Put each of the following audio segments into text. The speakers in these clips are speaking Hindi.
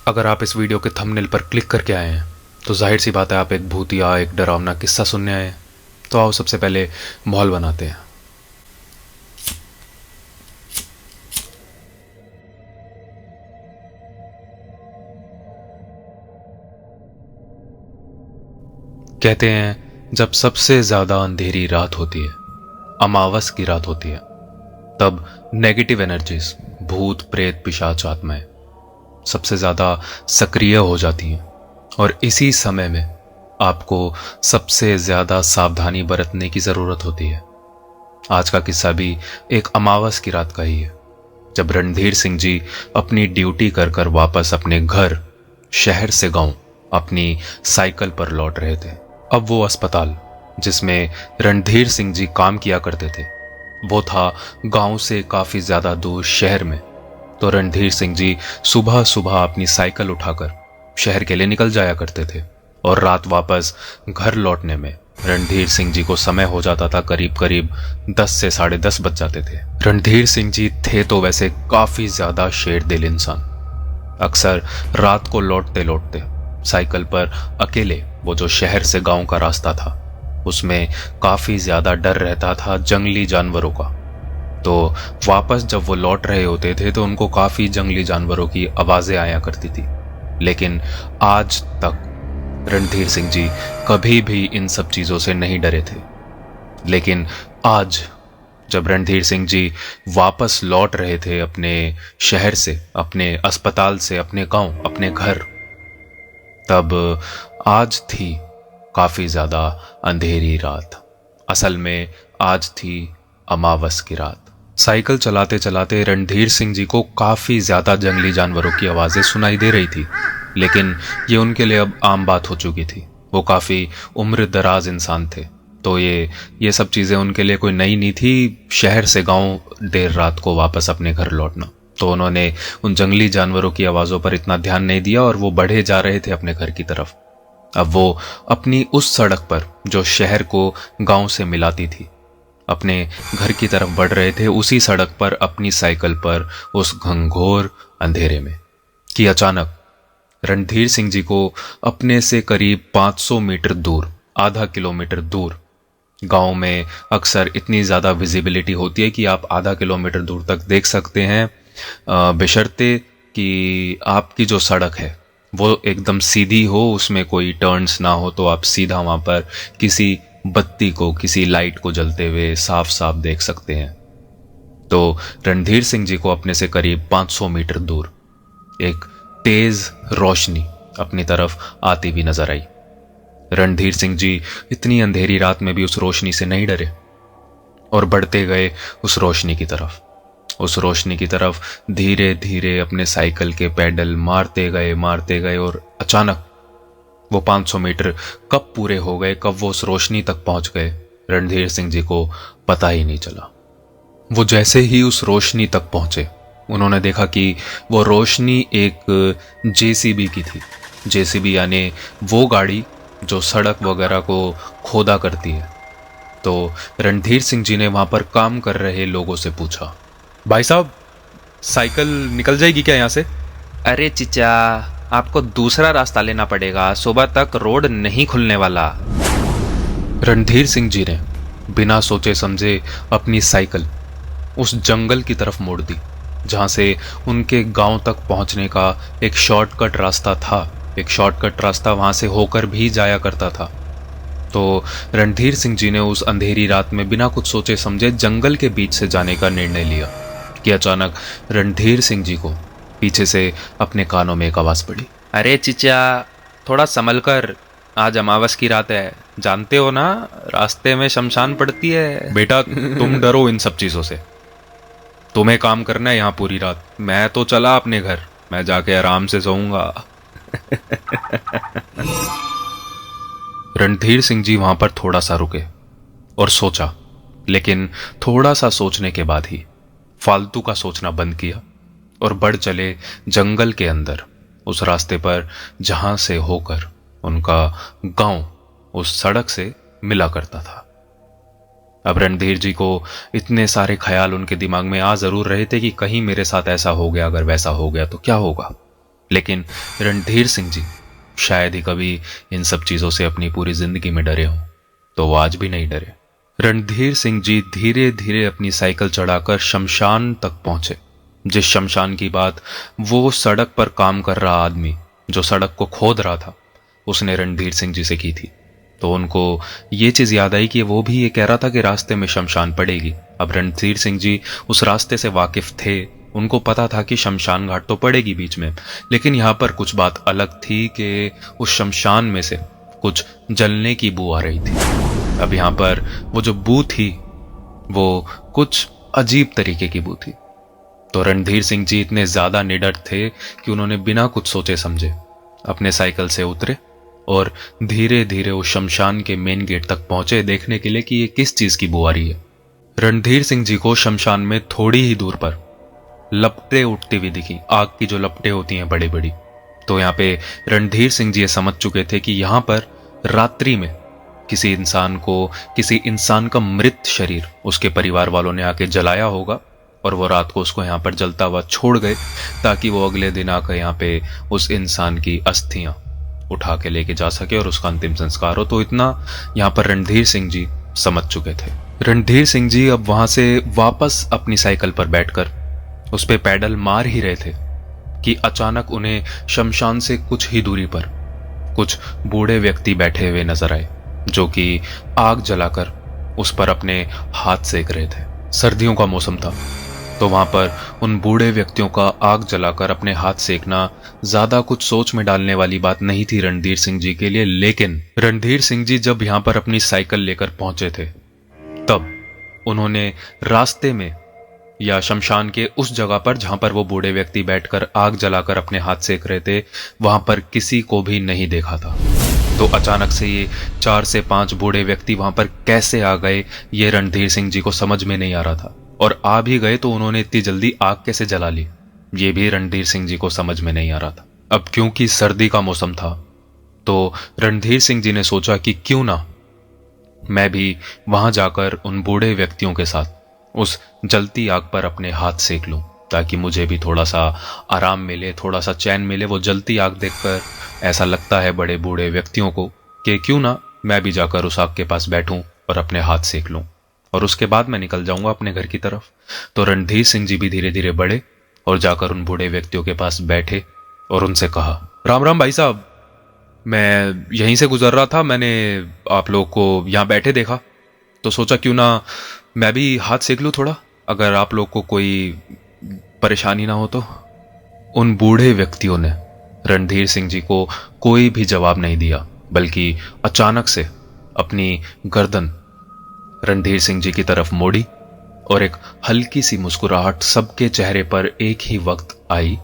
अगर आप इस वीडियो के थंबनेल पर क्लिक करके आए हैं तो जाहिर सी बात है आप एक भूतिया एक डरावना किस्सा सुनने आए हैं। तो आओ सबसे पहले माहौल बनाते हैं। कहते हैं जब सबसे ज्यादा अंधेरी रात होती है, अमावस की रात होती है, तब नेगेटिव एनर्जीज, भूत प्रेत पिशाच आत्माएं सबसे ज्यादा सक्रिय हो जाती हैं और इसी समय में आपको सबसे ज्यादा सावधानी बरतने की जरूरत होती है। आज का किस्सा भी एक अमावस की रात का ही है, जब रणधीर सिंह जी अपनी ड्यूटी कर कर वापस अपने घर शहर से गांव अपनी साइकिल पर लौट रहे थे। अब वो अस्पताल जिसमें रणधीर सिंह जी काम किया करते थे वो था गांव से काफी ज्यादा दूर शहर में। तो रणधीर सिंह जी सुबह सुबह अपनी साइकिल उठाकर शहर के लिए निकल जाया करते थे और रात वापस घर लौटने में रणधीर सिंह जी को समय हो जाता था करीब करीब 10 से 10:30 बज जाते थे। रणधीर सिंह जी थे तो वैसे काफी ज्यादा शेर दिल इंसान। अक्सर रात को लौटते लौटते साइकिल पर अकेले वो जो शहर से गांव का रास्ता था उसमें काफी ज्यादा डर रहता था जंगली जानवरों का। तो वापस जब वो लौट रहे होते थे तो उनको काफी जंगली जानवरों की आवाजें आया करती थी। लेकिन आज तक रणधीर सिंह जी कभी भी इन सब चीजों से नहीं डरे थे। लेकिन आज जब रणधीर सिंह जी वापस लौट रहे थे अपने शहर से, अपने अस्पताल से, अपने गांव, अपने घर, तब आज थी काफी ज्यादा अंधेरी रात। असल में आज थी अमावस की रात। साइकिल चलाते चलाते रणधीर सिंह जी को काफी ज्यादा जंगली जानवरों की आवाजें सुनाई दे रही थी, लेकिन ये उनके लिए अब आम बात हो चुकी थी। वो काफी उम्र दराज इंसान थे, तो ये सब चीजें उनके लिए कोई नई नहीं थी। शहर से गांव देर रात को वापस अपने घर लौटना, तो उन्होंने उन जंगली जानवरों की आवाजों पर इतना ध्यान नहीं दिया और वो बढ़े जा रहे थे अपने घर की तरफ। अब वो अपनी उस सड़क पर जो शहर को गांव से मिलाती थी अपने घर की तरफ बढ़ रहे थे, उसी सड़क पर अपनी साइकिल पर उस घंघोर अंधेरे में कि अचानक रणधीर सिंह जी को अपने से करीब 500 मीटर दूर, आधा किलोमीटर दूर, गांव में अक्सर इतनी ज्यादा विजिबिलिटी होती है कि आप आधा किलोमीटर दूर तक देख सकते हैं, बशर्ते कि आपकी जो सड़क है वो एकदम सीधी हो, उसमें कोई टर्न्स ना हो, तो आप सीधा वहां पर किसी बत्ती को, किसी लाइट को जलते हुए साफ साफ देख सकते हैं। तो रणधीर सिंह जी को अपने से करीब 500 मीटर दूर एक तेज रोशनी अपनी तरफ आती हुई नजर आई। रणधीर सिंह जी इतनी अंधेरी रात में भी उस रोशनी से नहीं डरे और बढ़ते गए उस रोशनी की तरफ। उस रोशनी की तरफ धीरे धीरे अपने साइकिल के पैडल मारते गए और अचानक वो 500 मीटर कब पूरे हो गए, कब वो उस रोशनी तक पहुंच गए, रणधीर सिंह जी को पता ही नहीं चला। वो जैसे ही उस रोशनी तक पहुंचे उन्होंने देखा कि वो रोशनी एक जेसीबी की थी। जेसीबी यानी वो गाड़ी जो सड़क वगैरह को खोदा करती है। तो रणधीर सिंह जी ने वहां पर काम कर रहे लोगों से पूछा, भाई साहब साइकिल निकल जाएगी क्या यहाँ से? अरे चिचा, आपको दूसरा रास्ता लेना पड़ेगा, सुबह तक रोड नहीं खुलने वाला। रणधीर सिंह जी ने बिना सोचे समझे अपनी साइकिल उस जंगल की तरफ मोड़ दी जहां से उनके गांव तक पहुंचने का एक शॉर्टकट रास्ता था। एक शॉर्टकट रास्ता वहां से होकर भी जाया करता था। तो रणधीर सिंह जी ने उस अंधेरी रात में बिना कुछ सोचे समझे जंगल के बीच से जाने का निर्णय लिया कि अचानक रणधीर सिंह जी को पीछे से अपने कानों में एक आवाज पड़ी, अरे चिचा, थोड़ा संभल कर, आज अमावस की रात है, जानते हो ना, रास्ते में शमशान पड़ती है। बेटा तुम डरो इन सब चीजों से, तुम्हें काम करना है यहाँ पूरी रात। मैं तो चला अपने घर, मैं जाके आराम से सोऊंगा। रणधीर सिंह जी वहां पर थोड़ा सा रुके और सोचा, लेकिन थोड़ा सा सोचने के बाद ही फालतू का सोचना बंद किया और बढ़ चले जंगल के अंदर उस रास्ते पर जहां से होकर उनका गांव उस सड़क से मिला करता था। अब रणधीर जी को इतने सारे ख्याल उनके दिमाग में आ जरूर रहे थे कि कहीं मेरे साथ ऐसा हो गया, अगर वैसा हो गया तो क्या होगा। लेकिन रणधीर सिंह जी शायद ही कभी इन सब चीजों से अपनी पूरी जिंदगी में डरे हों, तो वो आज भी नहीं डरे। रणधीर सिंह जी धीरे धीरे अपनी साइकिल चढ़ाकर शमशान तक पहुंचे। जिस शमशान की बात वो सड़क पर काम कर रहा आदमी जो सड़क को खोद रहा था उसने रणधीर सिंह जी से की थी, तो उनको ये चीज याद आई कि वो भी ये कह रहा था कि रास्ते में शमशान पड़ेगी। अब रणधीर सिंह जी उस रास्ते से वाकिफ थे, उनको पता था कि शमशान घाट तो पड़ेगी बीच में, लेकिन यहाँ पर कुछ बात अलग थी कि उस शमशान में से कुछ जलने की बू आ रही थी। अब यहाँ पर वो जो बू थी वो कुछ अजीब तरीके की बू थी। तो रणधीर सिंह जी इतने ज्यादा निडर थे कि उन्होंने बिना कुछ सोचे समझे अपने साइकिल से उतरे और धीरे धीरे उस शमशान के मेन गेट तक पहुंचे देखने के लिए कि ये किस चीज की बू आ रही है। रणधीर सिंह जी को शमशान में थोड़ी ही दूर पर लपटें उठती हुई दिखी, आग की जो लपटें होती हैं बड़ी बड़ी। तो यहाँ पे रणधीर सिंह जी ये समझ चुके थे कि यहाँ पर रात्रि में किसी इंसान का मृत शरीर उसके परिवार वालों ने आके जलाया होगा और वो रात को उसको यहाँ पर जलता हुआ छोड़ गए ताकि वो अगले दिन आकर यहाँ पे उस इंसान की अस्थियां उठा के लेके जा सके और उसका अंतिम संस्कार हो। तो इतना यहाँ पर रणधीर सिंह जी समझ चुके थे। रणधीर सिंह जी अब वहां से वापस अपनी साइकिल पर बैठकर उस पे पैडल मार ही रहे थे कि अचानक उन्हें शमशान से कुछ ही दूरी पर कुछ बूढ़े व्यक्ति बैठे हुए नजर आए जो कि आग जलाकर उस पर अपने हाथ सेक रहे थे। सर्दियों का मौसम था, तो वहां पर उन बूढ़े व्यक्तियों का आग जलाकर अपने हाथ सेकना ज्यादा कुछ सोच में डालने वाली बात नहीं थी रणधीर सिंह जी के लिए। लेकिन रणधीर सिंह जी जब यहां पर अपनी साइकिल लेकर पहुंचे थे तब उन्होंने रास्ते में या शमशान के उस जगह पर जहां पर वो बूढ़े व्यक्ति बैठकर आग जलाकर अपने हाथ सेक रहे थे वहां पर किसी को भी नहीं देखा था। तो अचानक से ये 4 से 5 बूढ़े व्यक्ति वहां पर कैसे आ गए ये रणधीर सिंह जी को समझ में नहीं आ रहा था, और आ भी गए तो उन्होंने इतनी जल्दी आग कैसे जला ली ये भी रणधीर सिंह जी को समझ में नहीं आ रहा था। अब क्योंकि सर्दी का मौसम था तो रणधीर सिंह जी ने सोचा कि क्यों ना मैं भी वहां जाकर उन बूढ़े व्यक्तियों के साथ उस जलती आग पर अपने हाथ सेक लूं ताकि मुझे भी थोड़ा सा आराम मिले, थोड़ा सा चैन मिले। वो जलती आग देखकर ऐसा लगता है बड़े बूढ़े व्यक्तियों को कि क्यों ना मैं भी जाकर उस आग के पास बैठूं और अपने हाथ सेक लूं और उसके बाद मैं निकल जाऊंगा अपने घर की तरफ। तो रणधीर सिंह जी भी धीरे धीरे बढ़े और जाकर उन बूढ़े व्यक्तियों के पास बैठे और उनसे कहा, राम राम भाई साहब, मैं यहीं से गुजर रहा था, मैंने आप लोग को यहाँ बैठे देखा तो सोचा क्यों ना मैं भी हाथ सेक लूं थोड़ा, अगर आप लोग को कोई परेशानी ना हो तो। उन बूढ़े व्यक्तियों ने रणधीर सिंह जी को कोई भी जवाब नहीं दिया, बल्कि अचानक से अपनी गर्दन रणधीर सिंह जी की तरफ मोड़ी और एक हल्की सी मुस्कुराहट सबके चेहरे पर एक ही वक्त आई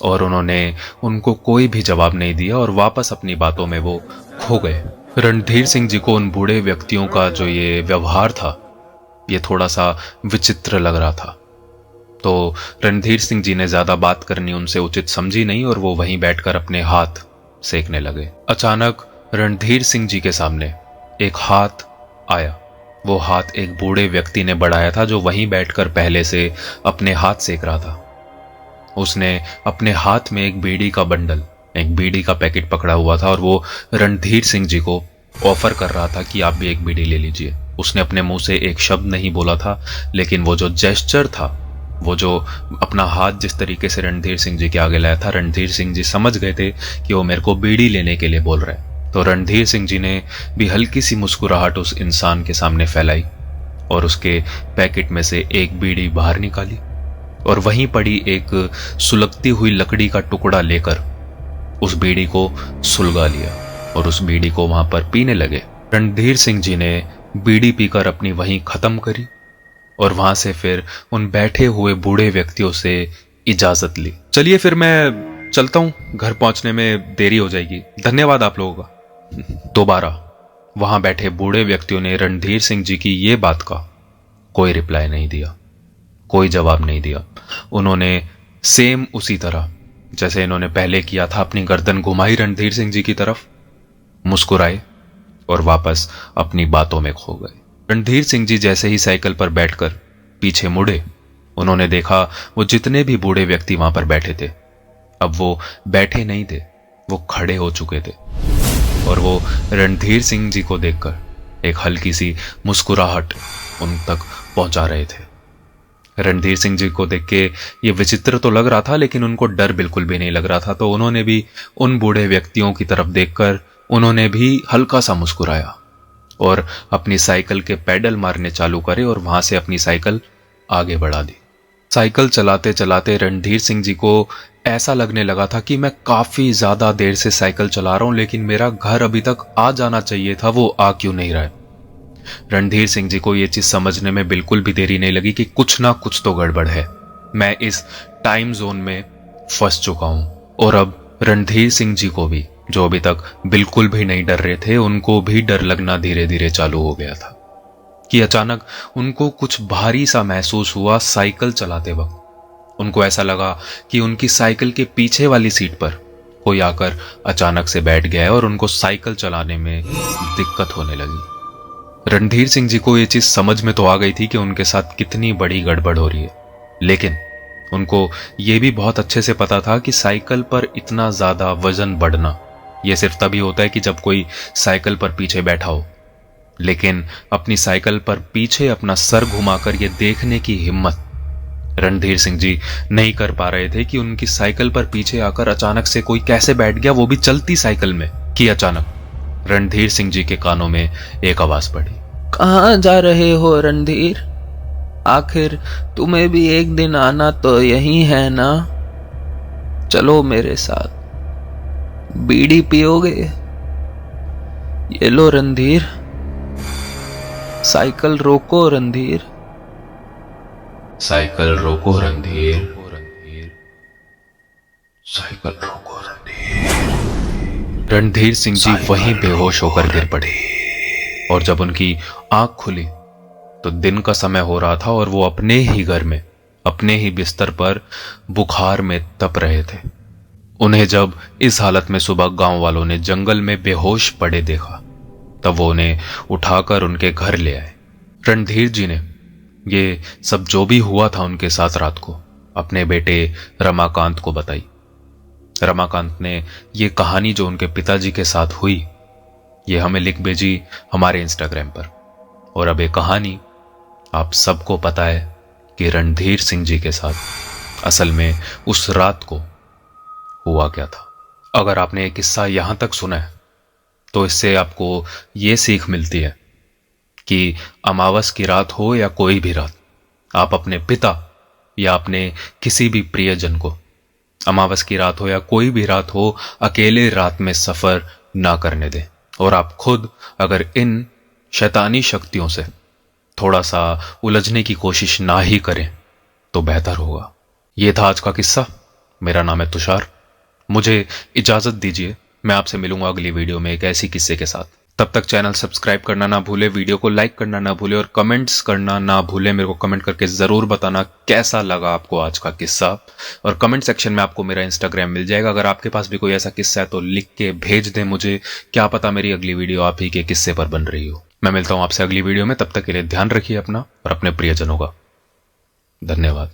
और उन्होंने उनको कोई भी जवाब नहीं दिया और वापस अपनी बातों में वो खो गए। रणधीर सिंह जी को उन बूढ़े व्यक्तियों का जो ये व्यवहार था ये थोड़ा सा विचित्र लग रहा था, तो रणधीर सिंह जी ने ज्यादा बात करनी उनसे उचित समझी नहीं और वो वहीं बैठकर अपने हाथ सेकने लगे। अचानक रणधीर सिंह जी के सामने एक हाथ आया। वो हाथ एक बूढ़े व्यक्ति ने बढ़ाया था जो वहीं बैठकर पहले से अपने हाथ सेक रहा था। उसने अपने हाथ में एक बीड़ी का बंडल, एक बीड़ी का पैकेट पकड़ा हुआ था और वो रणधीर सिंह जी को ऑफर कर रहा था कि आप भी एक बीड़ी ले लीजिए। उसने अपने मुंह से एक शब्द नहीं बोला था, लेकिन वो जो जेस्चर था, वो जो अपना हाथ जिस तरीके से रणधीर सिंह जी के आगे लाया था, रणधीर सिंह जी समझ गए थे कि वो मेरे को बीड़ी लेने के लिए बोल रहे हैं। तो रणधीर सिंह जी ने भी हल्की सी मुस्कुराहट उस इंसान के सामने फैलाई और उसके पैकेट में से एक बीड़ी बाहर निकाली और वहीं पड़ी एक सुलगती हुई लकड़ी का टुकड़ा लेकर उस बीड़ी को सुलगा लिया और उस बीड़ी को वहां पर पीने लगे। रणधीर सिंह जी ने बीड़ी पीकर अपनी वहीं खत्म करी और वहां से फिर उन बैठे हुए बूढ़े व्यक्तियों से इजाजत ली। चलिए फिर मैं चलता हूं, घर पहुंचने में देरी हो जाएगी, धन्यवाद आप लोगों का। दोबारा वहां बैठे बूढ़े व्यक्तियों ने रणधीर सिंह जी की ये बात का कोई रिप्लाई नहीं दिया, कोई जवाब नहीं दिया। उन्होंने सेम उसी तरह जैसे इन्होंने पहले किया था अपनी गर्दन घुमाई रणधीर सिंह जी की तरफ, मुस्कुराए और वापस अपनी बातों में खो गए। रणधीर सिंह जी जैसे ही साइकिल पर बैठकर पीछे मुड़े, उन्होंने देखा वो जितने भी बूढ़े व्यक्ति वहां पर बैठे थे अब वो बैठे नहीं थे, वो खड़े हो चुके थे और वो रणधीर सिंह जी को देखकर एक हल्की सी मुस्कुराहट उन तक पहुंचा रहे थे। रणधीर सिंह जी को देख के ये विचित्र तो लग रहा था, लेकिन उनको डर बिल्कुल भी नहीं लग रहा था। तो उन्होंने भी उन बूढ़े व्यक्तियों की तरफ देखकर उन्होंने भी हल्का सा मुस्कुराया और अपनी साइकिल के पैडल मारने चालू करे और वहां से अपनी साइकिल आगे बढ़ा दी। साइकिल चलाते चलाते रणधीर सिंह जी को ऐसा लगने लगा था कि मैं काफी ज्यादा देर से साइकिल चला रहा हूं, लेकिन मेरा घर अभी तक आ जाना चाहिए था, वो आ क्यों नहीं रहा है। रणधीर सिंह जी को यह चीज समझने में बिल्कुल भी देरी नहीं लगी कि कुछ ना कुछ तो गड़बड़ है, मैं इस टाइम जोन में फंस चुका हूं। और अब रणधीर सिंह जी को भी, जो अभी तक बिल्कुल भी नहीं डर रहे थे, उनको भी डर लगना धीरे धीरे चालू हो गया था कि अचानक उनको कुछ भारी सा महसूस हुआ साइकिल चलाते वक्त। उनको ऐसा लगा कि उनकी साइकिल के पीछे वाली सीट पर कोई आकर अचानक से बैठ गया है और उनको साइकिल चलाने में दिक्कत होने लगी। रणधीर सिंह जी को यह चीज समझ में तो आ गई थी कि उनके साथ कितनी बड़ी गड़बड़ हो रही है, लेकिन उनको यह भी बहुत अच्छे से पता था कि साइकिल पर इतना ज्यादा वजन बढ़ना यह सिर्फ तभी होता है कि जब कोई साइकिल पर पीछे बैठा हो। लेकिन अपनी साइकिल पर पीछे अपना सर घुमाकर यह देखने की हिम्मत रणधीर सिंह जी नहीं कर पा रहे थे कि उनकी साइकिल पर पीछे आकर अचानक से कोई कैसे बैठ गया, वो भी चलती साइकिल में। कि अचानक रणधीर सिंह जी के कानों में एक आवाज पड़ी, कहाँ जा रहे हो रणधीर? आखिर तुम्हें भी एक दिन आना तो यही है ना? चलो मेरे साथ, बीड़ी पियोगे? ये लो रणधीर, साइकिल रोको रणधीर। साइकिल रोको रणधीर, साइकिल रोको रणधीर। रणधीर सिंह जी वहीं बेहोश होकर गिर पड़े और जब उनकी आंख खुली तो दिन का समय हो रहा था और वो अपने ही घर में, अपने ही बिस्तर पर बुखार में तप रहे थे। उन्हें जब इस हालत में सुबह गांव वालों ने जंगल में बेहोश पड़े देखा, तब वो उन्हें उठाकर उनके घर ले आए। रणधीर जी ने ये सब जो भी हुआ था उनके साथ रात को अपने बेटे रमाकांत को बताई। रमाकांत ने ये कहानी जो उनके पिताजी के साथ हुई, ये हमें लिख भेजी हमारे इंस्टाग्राम पर। और अब ये कहानी आप सबको पता है कि रणधीर सिंह जी के साथ असल में उस रात को हुआ क्या था। अगर आपने ये किस्सा यहां तक सुना है तो इससे आपको ये सीख मिलती है कि अमावस की रात हो या कोई भी रात, आप अपने पिता या अपने किसी भी प्रियजन को, अमावस की रात हो या कोई भी रात हो, अकेले रात में सफर ना करने दें। और आप खुद अगर इन शैतानी शक्तियों से थोड़ा सा उलझने की कोशिश ना ही करें तो बेहतर होगा। यह था आज का किस्सा। मेरा नाम है तुषार, मुझे इजाजत दीजिए। मैं आपसे मिलूंगा अगली वीडियो में एक ऐसी किस्से के साथ। तब तक चैनल सब्सक्राइब करना ना भूले, वीडियो को लाइक करना ना भूले और कमेंट्स करना ना भूले। मेरे को कमेंट करके जरूर बताना कैसा लगा आपको आज का किस्सा। और कमेंट सेक्शन में आपको मेरा इंस्टाग्राम मिल जाएगा। अगर आपके पास भी कोई ऐसा किस्सा है तो लिख के भेज दें मुझे, क्या पता मेरी अगली वीडियो आप ही के किस्से पर बन रही हो। मैं मिलता हूं आपसे अगली वीडियो में, तब तक के लिए ध्यान रखिए अपना और अपने प्रियजनों का। धन्यवाद।